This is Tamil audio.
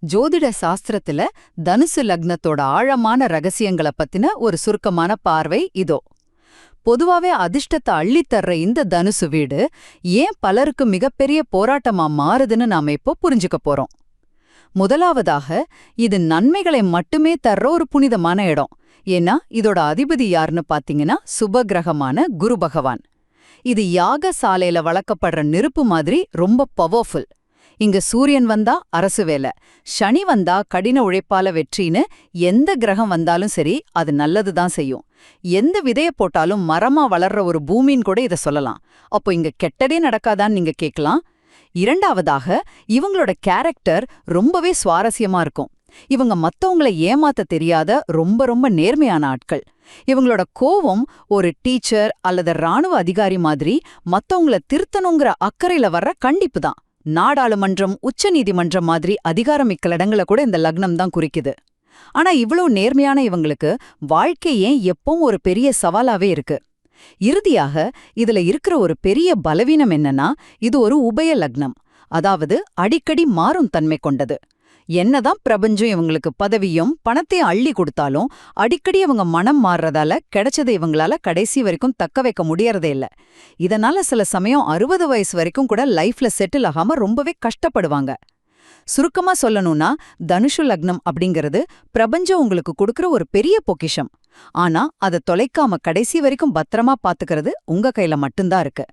ஜோதிட சாஸ்திரத்துல தனுசு லக்னத்தோட ஆழமான ரகசியங்கள பத்தின ஒரு சுருக்கமான பார்வை இதோ. பொதுவாவே அதிர்ஷ்டத்தை அள்ளித்தர்ற இந்த தனுசு வீடு ஏன் பலருக்கு மிகப்பெரிய போராட்டமா மாறுதுன்னு நாம இப்போ புரிஞ்சுக்க போறோம். முதலாவதாக, இது நன்மைகளை மட்டுமே தர்ற ஒரு புனிதமான இடம். ஏன்னா இதோட அதிபதி யாருன்னு பாத்தீங்கன்னா சுபகிரகமான குரு பகவான். இது யாக சாலையில வளர்க்கப்படுற நெருப்பு மாதிரி ரொம்ப பவர்ஃபுல். இங்க சூரியன் வந்தா அரசு வேலை, சனி வந்தா கடின உழைப்பால வெற்றின்னு எந்த கிரகம் வந்தாலும் சரி அது நல்லதுதான் செய்யும். எந்த விதைய போட்டாலும் மரமா வளர்ற ஒரு பூமின்னு கூட இத சொல்லலாம். அப்போ இங்க கெட்டதே நடக்காதான்னு நீங்க கேட்கலாம். இரண்டாவதாக, இவங்களோட கேரக்டர் ரொம்பவே சுவாரஸ்யமா இருக்கும். இவங்க மத்தவங்கள ஏமாத்த தெரியாத ரொம்ப ரொம்ப நேர்மையான ஆட்கள். இவங்களோட கோவம் ஒரு டீச்சர் அல்லது ராணுவ அதிகாரி மாதிரி மத்தவங்கள திருத்தணுங்கிற அக்கறையில வர்ற கண்டிப்பு தான். நாடாளுமன்றம், உச்ச நீதிமன்றம் மாதிரி அதிகாரமிக்க இடங்களை கூட இந்த லக்னம் தான் குறிக்குது. ஆனா இவ்ளோ நேர்மையான இவங்களுக்கு வாழ்க்கை ஏன் எப்பவும் ஒரு பெரிய சவாலாவே இருக்கு. இறுதியாக, இதுல இருக்கிற ஒரு பெரிய பலவீனம் என்னன்னா, இது ஒரு உபய லக்னம், அதாவது அடிக்கடி மாறும் தன்மை கொண்டது. என்னதான் பிரபஞ்சம் இவங்களுக்கு பதவியும் பணத்தையும் அள்ளி கொடுத்தாலும் அடிக்கடி இவங்க மனம் மாறுறதால கிடைச்சதை இவங்களால கடைசி வரைக்கும் தக்க வைக்க முடியறதே இல்ல. இதனால சில சமயம் 60 வயசு வரைக்கும் கூட லைஃப்ல செட்டில் ஆகாம ரொம்பவே கஷ்டப்படுவாங்க. சுருக்கமா சொல்லணும்னா, தனுஷு லக்னம் அப்படிங்கிறது பிரபஞ்சம் உங்களுக்கு கொடுக்கற ஒரு பெரிய பொக்கிஷம். ஆனா அதை தொலைக்காம கடைசி வரைக்கும் பத்திரமா பாத்துக்கிறது உங்க கையில மட்டும்தான் இருக்கு.